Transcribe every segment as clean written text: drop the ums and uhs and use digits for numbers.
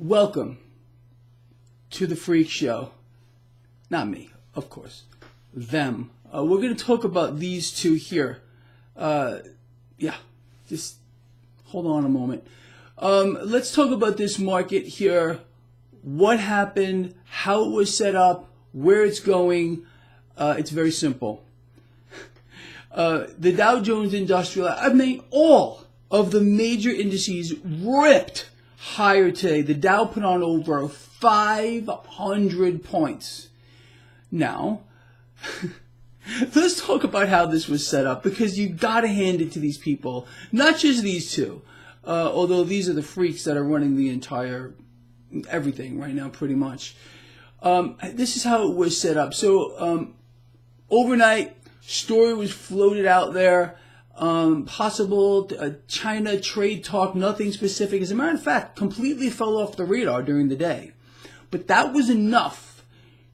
Welcome to the Freak Show. Not me, of course. Them. We're going to talk about these two here. Just hold on a moment. Let's talk about this market here. What happened, how it was set up, where it's going. It's very simple. The Dow Jones Industrial, all of the major indices ripped higher today. The Dow put on over 500 points. Now, let's talk about how this was set up, because you got to hand it to these people, not just these two, although these are the freaks that are running the entire everything right now, pretty much. This is how it was set up. So overnight, story was floated out there. Possible China trade talk, nothing specific. As a matter of fact, completely fell off the radar during the day. But that was enough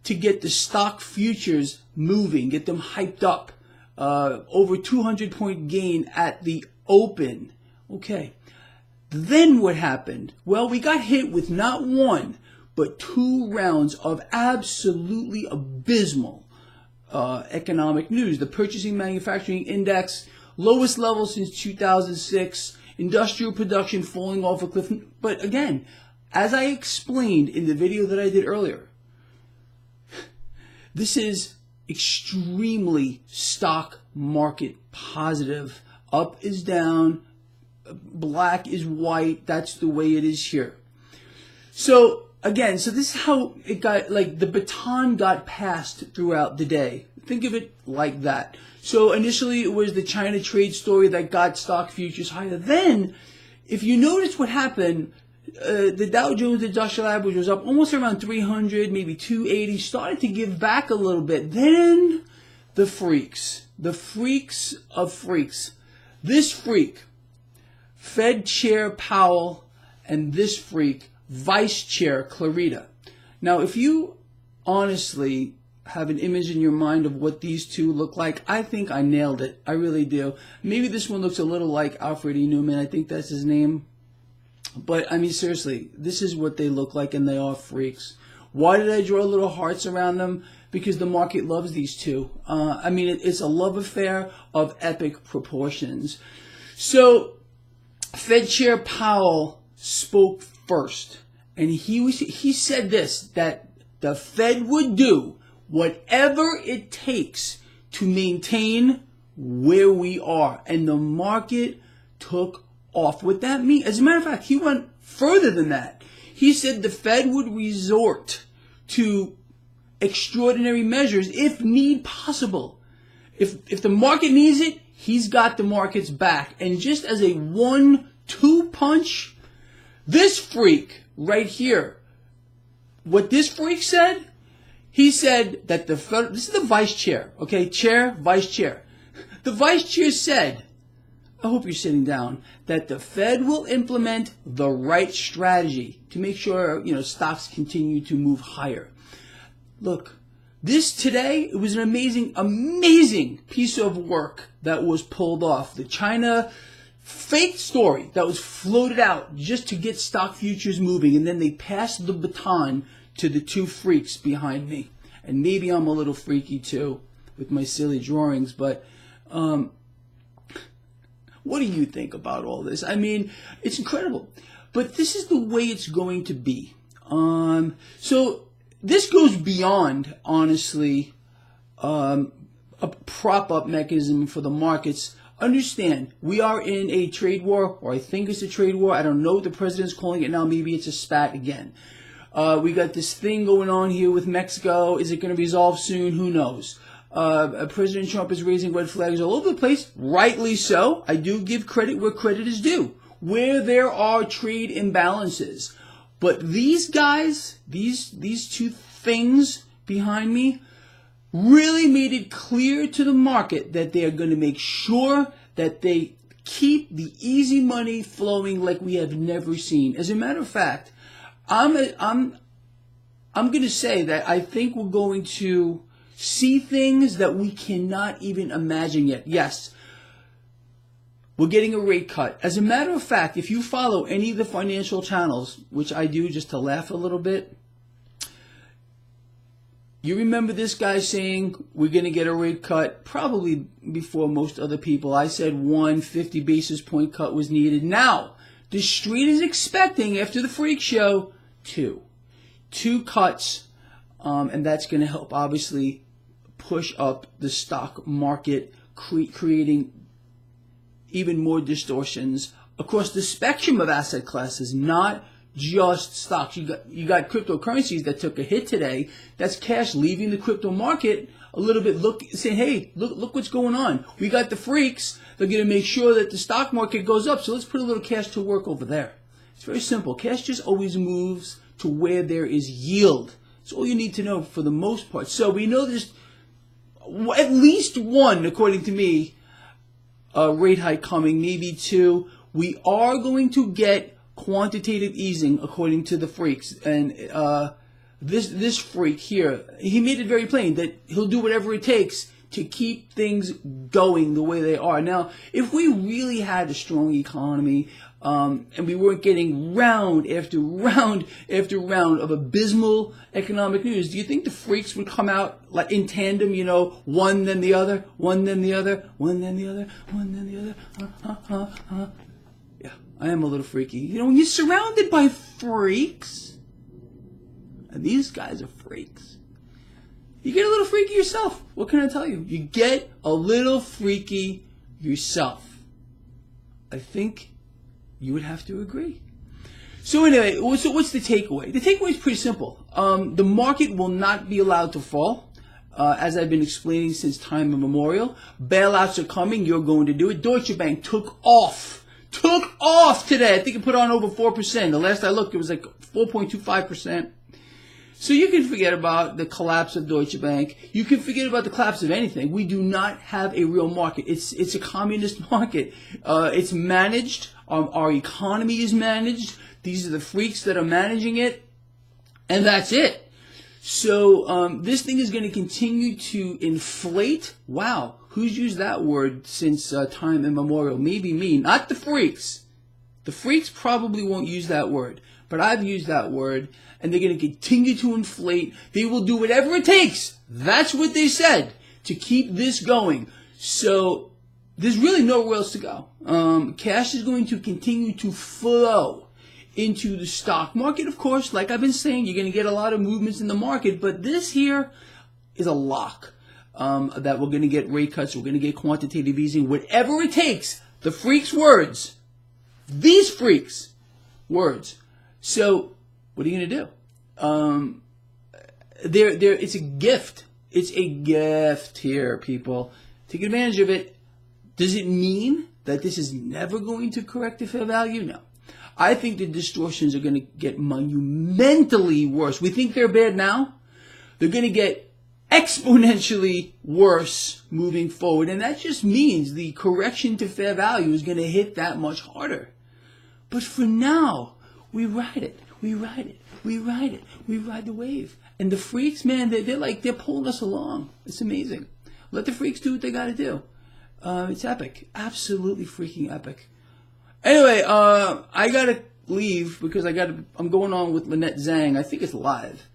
to get the stock futures moving, get them hyped up. Over 200-point gain at the open. Okay. Then what happened? Well, we got hit with not one, but two rounds of absolutely abysmal economic news. The Purchasing Manufacturing Index, lowest level since 2006, industrial production falling off a cliff. But again, as I explained in the video that I did earlier, this is extremely stock market positive. Up is down, black is white. That's the way it is here. So again, so this is how it got, like the baton got passed throughout the day. Think of it like that. So initially it was the China trade story that got stock futures higher. Then, if you notice what happened, the Dow Jones Industrial Average was up almost around 300, maybe 280, started to give back a little bit. Then the freaks of freaks. This freak, Fed Chair Powell, and this freak, Vice Chair Clarita. Now, if you honestly have an image in your mind of what these two look like, I think I nailed it. I really do. Maybe this one looks a little like Alfred E. Newman. I think that's his name. But, I mean, seriously, this is what they look like, and they are freaks. Why did I draw little hearts around them? Because the market loves these two. I mean, it's a love affair of epic proportions. So, Fed Chair Powell spoke first, and he said this, that the Fed would do whatever it takes to maintain where we are. And the market took off. What that means, as a matter of fact, he went further than that. He said the Fed would resort to extraordinary measures if need possible. If the market needs it, he's got the market's back. And just as a 1-2 punch, this freak right here, what this freak said, he said that the Fed, this is the vice chair, okay, chair, vice chair. The vice chair said, I hope you're sitting down, that the Fed will implement the right strategy to make sure, stocks continue to move higher. Look, this today, it was an amazing piece of work that was pulled off. The China fake story that was floated out just to get stock futures moving, and then they passed the baton to the two freaks behind me. And maybe I'm a little freaky too with my silly drawings, but what do you think about all this? I mean, it's incredible. But this is the way it's going to be. So this goes beyond, honestly, a prop-up mechanism for the markets. Understand, we are in a trade war, or I think it's a trade war. I don't know what the president's calling it now. Maybe it's a spat again. We got this thing going on here with Mexico. Is it going to resolve soon? Who knows? President Trump is raising red flags all over the place. Rightly so. I do give credit where credit is due. Where there are trade imbalances. But these guys, these two things behind me, really made it clear to the market that they are going to make sure that they keep the easy money flowing like we have never seen. As a matter of fact, I'm going to say that I think we're going to see things that we cannot even imagine yet. Yes, we're getting a rate cut. As a matter of fact, if you follow any of the financial channels, which I do just to laugh a little bit, you remember this guy saying we're going to get a rate cut probably before most other people. I said 150 basis point cut was needed. Now, the street is expecting, after the freak show, two cuts, and that's going to help obviously push up the stock market, creating even more distortions across the spectrum of asset classes, not just stocks. You got cryptocurrencies that took a hit today. That's cash leaving the crypto market a little bit, saying, hey, look what's going on. We got the freaks. They're going to make sure that the stock market goes up. So let's put a little cash to work over there. It's very simple. Cash just always moves to where there is yield. That's all you need to know for the most part. So we know there's at least one, according to me, rate hike coming, maybe two. We are going to get quantitative easing, according to the freaks. And this freak here, he made it very plain that he'll do whatever it takes to keep things going the way they are. Now, if we really had a strong economy, and we weren't getting round after round after round of abysmal economic news, do you think the freaks would come out like in tandem, one then the other, one then the other, one then the other, one then the other? Yeah, I am a little freaky. When you're surrounded by freaks, and these guys are freaks, you get a little freaky yourself. What can I tell you? You get a little freaky yourself. I think you would have to agree. So anyway, so what's the takeaway? The takeaway is pretty simple. The market will not be allowed to fall, as I've been explaining since time immemorial. Bailouts are coming. You're going to do it. Deutsche Bank took off today. I think it put on over 4%. The last I looked, it was like 4.25%. So you can forget about the collapse of Deutsche Bank. You can forget about the collapse of anything. We do not have a real market. It's a communist market. It's managed. Our economy is managed. These are the freaks that are managing it. And that's it. So this thing is going to continue to inflate. Wow. Who's used that word since time immemorial? Maybe me. Not the freaks. The freaks probably won't use that word. But I've used that word. And they're going to continue to inflate. They will do whatever it takes. That's what they said, to keep this going. So there's really nowhere else to go. Cash is going to continue to flow into the stock market. Of course, like I've been saying, you're going to get a lot of movements in the market. But this here is a lock, that we're going to get rate cuts. We're going to get quantitative easing. Whatever it takes. The freaks' words. These freaks' words. So what are you going to do? It's a gift. It's a gift here, people. Take advantage of it. Does it mean that this is never going to correct the fair value? No. I think the distortions are going to get monumentally worse. We think they're bad now. They're going to get exponentially worse moving forward. And that just means the correction to fair value is going to hit that much harder. But for now, we ride it. We ride it. We ride it. We ride the wave. And the freaks, man, they're pulling us along. It's amazing. Let the freaks do what they got to do. It's epic. Absolutely freaking epic. Anyway, I got to leave because I'm going on with Lynette Zhang. I think it's live.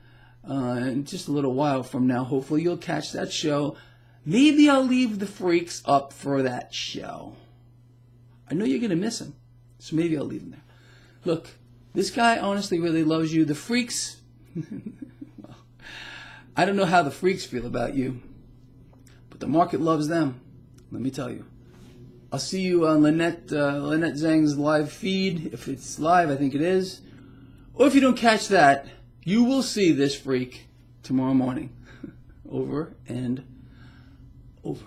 In just a little while from now. Hopefully you'll catch that show. Maybe I'll leave the freaks up for that show. I know you're going to miss them. So maybe I'll leave them there. Look. This guy honestly really loves you. The freaks, well, I don't know how the freaks feel about you, but the market loves them. Let me tell you. I'll see you on Lynette Zhang's live feed. If it's live, I think it is. Or if you don't catch that, you will see this freak tomorrow morning. Over and over.